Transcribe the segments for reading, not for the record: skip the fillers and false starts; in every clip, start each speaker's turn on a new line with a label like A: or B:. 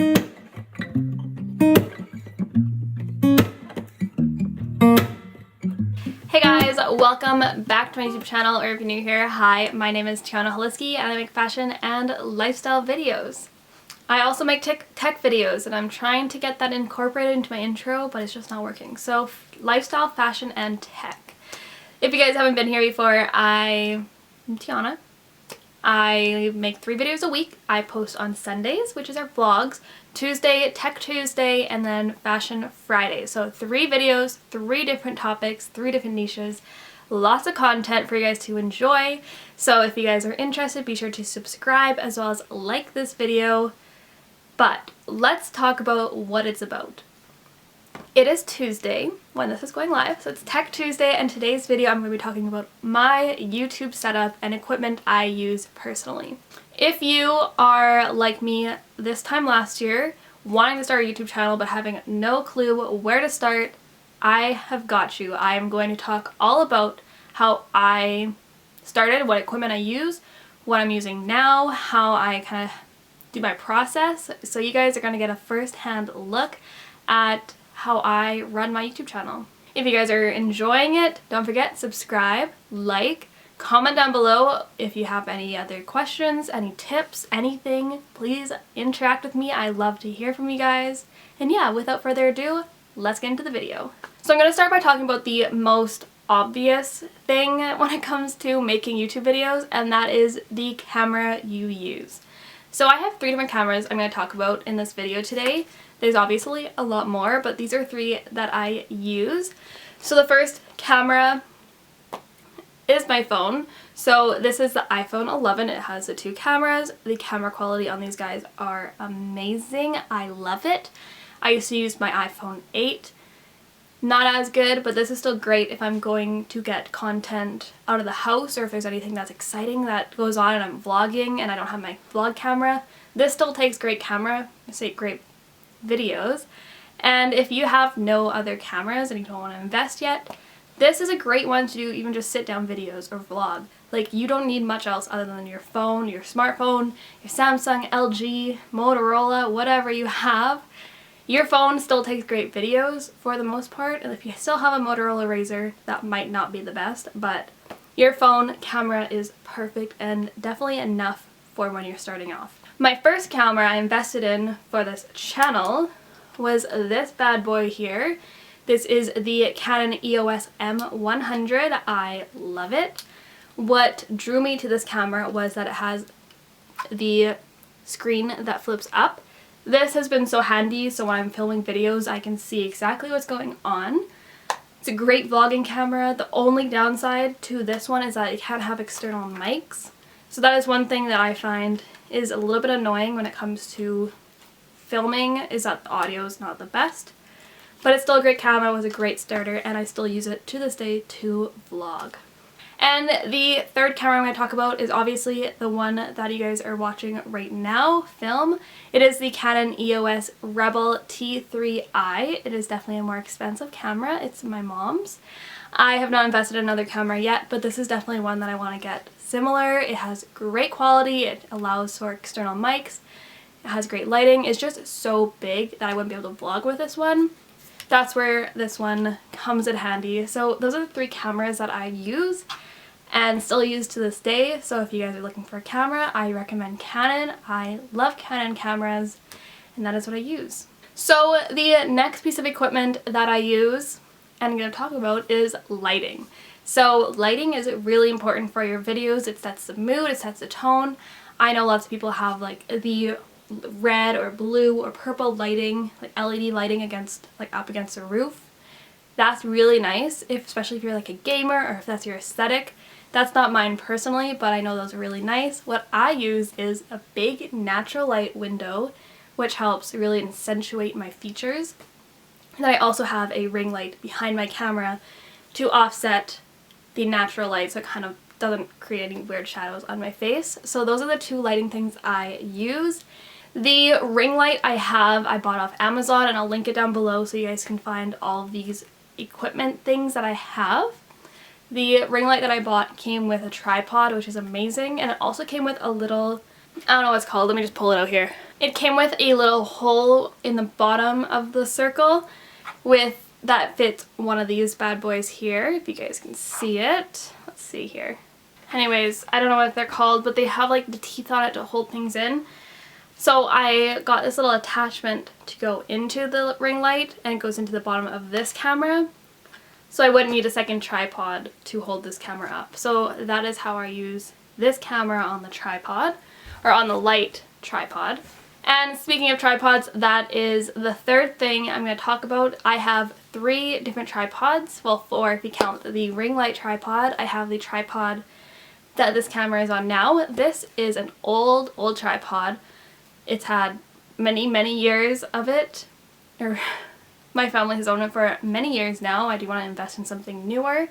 A: Hey guys, welcome back to my YouTube channel, or if you're new here, hi, my name is Tianna and I make fashion and lifestyle videos. I also make tech videos, and I'm trying to get that incorporated into my intro, but it's just not working. So, lifestyle, fashion, and tech. If you guys haven't been here before, I'm Tianna. I make 3 videos a week. I post on Sundays, which is our vlogs, Tuesday, Tech Tuesday, and then Fashion Friday. So 3 videos, 3 different topics, 3 different niches, lots of content for you guys to enjoy. So if you guys are interested, be sure to subscribe as well as like this video. But let's talk about what it's about. It is Tuesday when this is going live, so it's Tech Tuesday, and today's video I'm going to be talking about my YouTube setup and equipment I use personally. If you are like me this time last year, wanting to start a YouTube channel but having no clue where to start, I have got you. I am going to talk all about how I started, what equipment I use, what I'm using now, how I kind of do my process, so you guys are going to get a first-hand look at how I run my YouTube channel. If you guys are enjoying it, don't forget, subscribe, like, comment down below if you have any other questions, any tips, anything. Please interact with me. I love to hear from you guys. And yeah, without further ado, let's get into the video. So I'm going to start by talking about the most obvious thing when it comes to making YouTube videos, and that is the camera you use. So I have 3 different cameras I'm going to talk about in this video today. There's obviously a lot more, but these are 3 that I use. So the first camera is my phone. So this is the iPhone 11. It has the 2 cameras. The camera quality on these guys are amazing. I love it. I used to use my iPhone 8. Not as good, but this is still great if I'm going to get content out of the house, or if there's anything that's exciting that goes on and I'm vlogging and I don't have my vlog camera. This still takes great great videos. And if you have no other cameras and you don't want to invest yet, this is a great one to do even just sit down videos or vlog. Like, you don't need much else other than your phone, your smartphone, your Samsung, LG, Motorola, whatever you have. Your phone still takes great videos for the most part, and if you still have a Motorola Razr, that might not be the best, but your phone camera is perfect and definitely enough for when you're starting off. My first camera I invested in for this channel was this bad boy here. This is the Canon EOS M100. I love it. What drew me to this camera was that it has the screen that flips up. This has been so handy, so when I'm filming videos I can see exactly what's going on. It's a great vlogging camera. The only downside to this one is that it can't have external mics. So that is one thing that I find is a little bit annoying when it comes to filming, is that the audio is not the best. But it's still a great camera, it was a great starter, and I still use it to this day to vlog. And the third camera I'm going to talk about is obviously the one that you guys are watching right now, film. It is the Canon EOS Rebel T3i. It is definitely a more expensive camera. It's my mom's. I have not invested in another camera yet, but this is definitely one that I want to get similar. It has great quality. It allows for external mics. It has great lighting. It's just so big that I wouldn't be able to vlog with this one. That's where this one comes in handy. So those are the 3 cameras that I use and still use to this day. So if you guys are looking for a camera, I recommend Canon. I love Canon cameras, and that is what I use. So the next piece of equipment that I use and I'm going to talk about is lighting. So lighting is really important for your videos. It sets the mood, it sets the tone. I know lots of people have like the red or blue or purple lighting, like LED lighting up against the roof. That's really nice, especially if you're like a gamer or if that's your aesthetic. That's not mine personally, but I know those are really nice. What I use is a big natural light window, which helps really accentuate my features. And then I also have a ring light behind my camera to offset the natural light, so it kind of doesn't create any weird shadows on my face. So those are the 2 lighting things I use. The ring light I bought off Amazon, and I'll link it down below so you guys can find all of these equipment things that I have. The ring light that I bought came with a tripod, which is amazing, and it also came with a little, I don't know what it's called, let me just pull it out here. It came with a little hole in the bottom of the circle that fits one of these bad boys here, if you guys can see it. Let's see here. Anyways, I don't know what they're called, but they have like the teeth on it to hold things in. So I got this little attachment to go into the ring light, and it goes into the bottom of this camera. So I wouldn't need a second tripod to hold this camera up. So that is how I use this camera on the tripod, or on the light tripod. And speaking of tripods, that is the third thing I'm going to talk about. I have 3 different tripods. Well, 4 if you count the ring light tripod. I have the tripod that this camera is on now. This is an old tripod. It's had many years of it. My family has owned it for many years now. I do want to invest in something newer.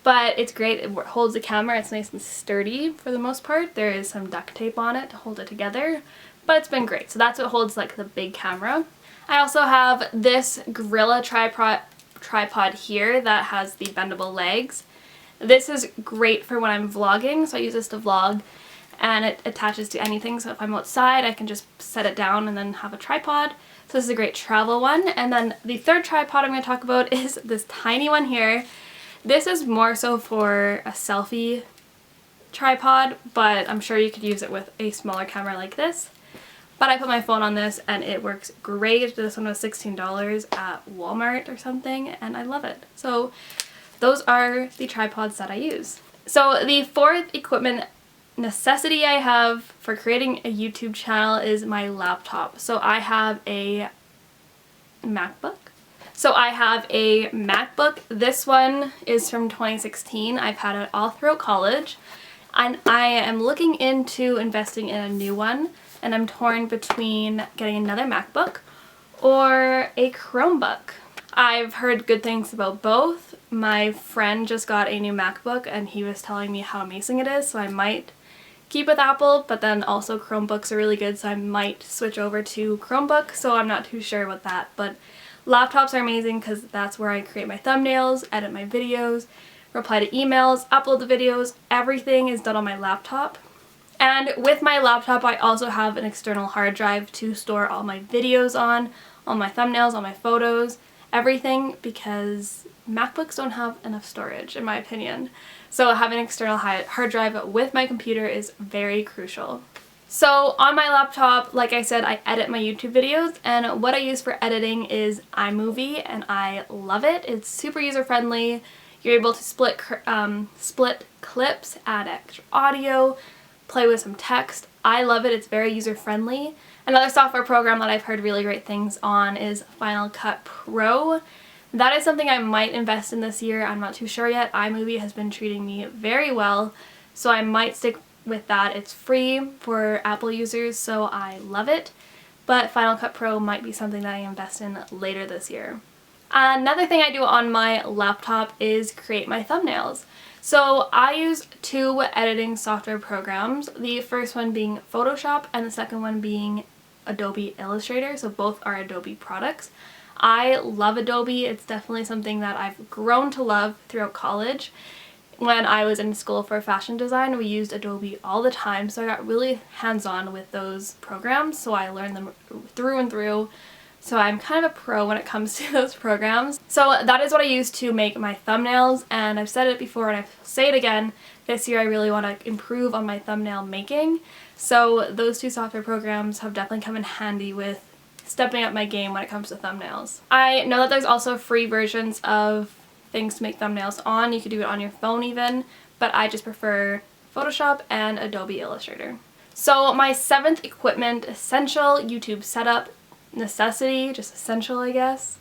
A: But it's great. It holds the camera. It's nice and sturdy for the most part. There is some duct tape on it to hold it together. But it's been great. So that's what holds like the big camera. I also have this Gorilla tripod here that has the bendable legs. This is great for when I'm vlogging. So I use this to vlog, and it attaches to anything. So if I'm outside, I can just set it down and then have a tripod. So this is a great travel one. And then the third tripod I'm going to talk about is this tiny one here. This is more so for a selfie tripod, but I'm sure you could use it with a smaller camera like this. But I put my phone on this and it works great. This one was $16 at Walmart or something, and I love it. So those are the tripods that I use. So the fourth equipment necessity I have for creating a YouTube channel is my laptop. So I have a MacBook. This one is from 2016. I've had it all throughout college, and I am looking into investing in a new one, and I'm torn between getting another MacBook or a Chromebook. I've heard good things about both. My friend just got a new MacBook and he was telling me how amazing it is, so I might keep with Apple, but then also Chromebooks are really good, so I might switch over to Chromebook, so I'm not too sure about that. But laptops are amazing because that's where I create my thumbnails, edit my videos, reply to emails, upload the videos. Everything is done on my laptop. And with my laptop, I also have an external hard drive to store all my videos on, all my thumbnails, all my photos, everything, because MacBooks don't have enough storage, in my opinion. So having an external hard drive with my computer is very crucial. So on my laptop, like I said, I edit my YouTube videos, and what I use for editing is iMovie, and I love it. It's super user-friendly. You're able to split clips, add extra audio, play with some text. I love it. It's very user-friendly. Another software program that I've heard really great things on is Final Cut Pro. That is something I might invest in this year. I'm not too sure yet. iMovie has been treating me very well, so I might stick with that. It's free for Apple users, so I love it. But Final Cut Pro might be something that I invest in later this year. Another thing I do on my laptop is create my thumbnails. So I use 2 editing software programs, the first one being Photoshop and the second one being Adobe Illustrator, so both are Adobe products. I love Adobe. It's definitely something that I've grown to love throughout college. When I was in school for fashion design, we used Adobe all the time, so I got really hands-on with those programs, so I learned them through and through. So I'm kind of a pro when it comes to those programs. So that is what I use to make my thumbnails, and I've said it before and I say it again, this year I really want to improve on my thumbnail making. So those 2 software programs have definitely come in handy with stepping up my game when it comes to thumbnails. I know that there's also free versions of things to make thumbnails on. You could do it on your phone even, but I just prefer Photoshop and Adobe Illustrator. So my 7th equipment essential YouTube setup necessity, just essential I guess,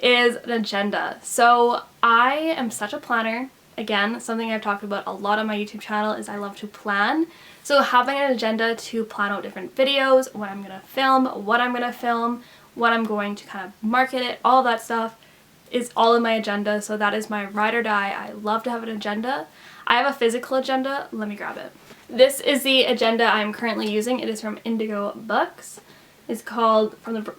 A: is an agenda. So I am such a planner. Again, something I've talked about a lot on my YouTube channel is I love to plan. So having an agenda to plan out different videos, what I'm going to film, what I'm going to kind of market it, all that stuff is all in my agenda. So that is my ride or die. I love to have an agenda. I have a physical agenda. Let me grab it. This is the agenda I'm currently using. It is from Indigo Books. It's called, from the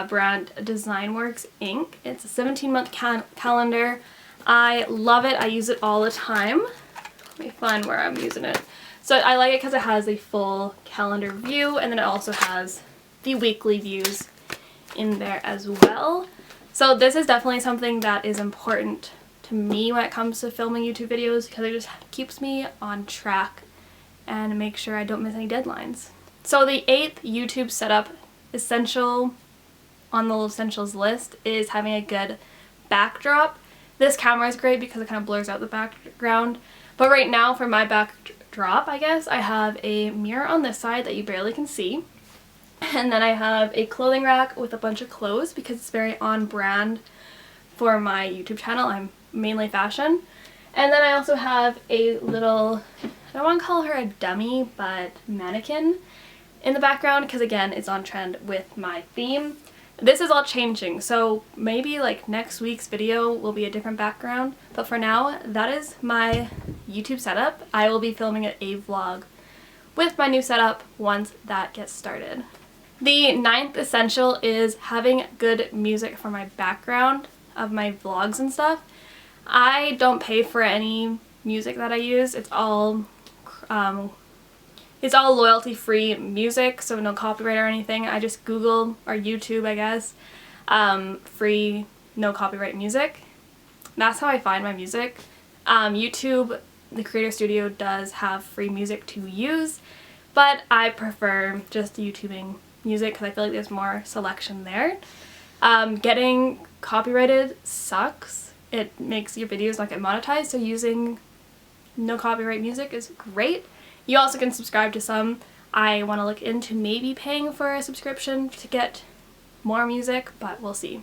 A: brand Designworks Inc. It's a 17-month calendar. I love it. I use it all the time. Let me find where I'm using it. So I like it because it has a full calendar view, and then it also has the weekly views in there as well. So this is definitely something that is important to me when it comes to filming YouTube videos, because it just keeps me on track and make sure I don't miss any deadlines. So the 8th YouTube setup essential on the essentials list is having a good backdrop. This camera is great because it kind of blurs out the background, but right now for my backdrop, I guess, I have a mirror on this side that you barely can see, and then I have a clothing rack with a bunch of clothes because it's very on brand for my YouTube channel. I'm mainly fashion. And then I also have a little, I don't want to call her a dummy, but mannequin in the background because again, it's on trend with my theme. This is all changing, so maybe like next week's video will be a different background, but for now, that is my YouTube setup. I will be filming a vlog with my new setup once that gets started. The 9th essential is having good music for my background of my vlogs and stuff. I don't pay for any music that I use. It's all loyalty-free music, so no copyright or anything. I just Google or YouTube, I guess, free, no copyright music. That's how I find my music. YouTube, the Creator Studio, does have free music to use, but I prefer just YouTubing music because I feel like there's more selection there. Getting copyrighted sucks. It makes your videos not get monetized, so using no copyright music is great. You also can subscribe to some. I want to look into maybe paying for a subscription to get more music, but we'll see.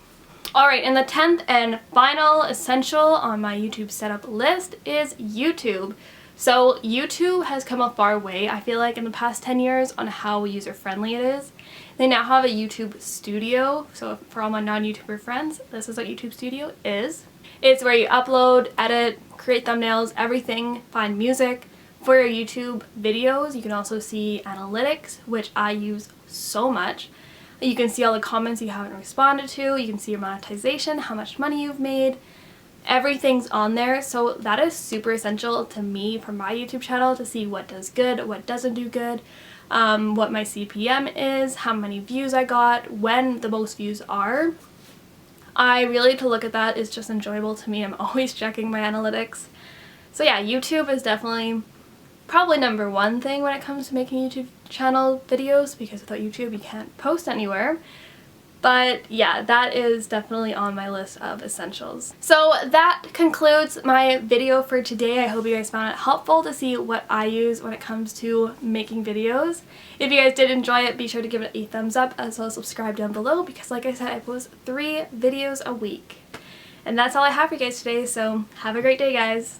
A: Alright, and the 10th and final essential on my YouTube setup list is YouTube. So YouTube has come a far way, I feel like, in the past 10 years on how user-friendly it is. They now have a YouTube studio, so for all my non-YouTuber friends, this is what YouTube Studio is. It's where you upload, edit, create thumbnails, everything, find music. For your YouTube videos, you can also see analytics, which I use so much. You can see all the comments you haven't responded to, you can see your monetization, how much money you've made. Everything's on there, so that is super essential to me for my YouTube channel to see what does good, what doesn't do good, what my CPM is, how many views I got, when the most views are. I really, to look at that is just enjoyable to me. I'm always checking my analytics. So yeah, YouTube is definitely probably #1 thing when it comes to making YouTube channel videos, because without YouTube you can't post anywhere. But yeah, that is definitely on my list of essentials. So that concludes my video for today. I hope you guys found it helpful to see what I use when it comes to making videos. If you guys did enjoy it, be sure to give it a thumbs up, as well as subscribe down below, because like I said, I post 3 videos a week. And that's all I have for you guys today, so have a great day, guys.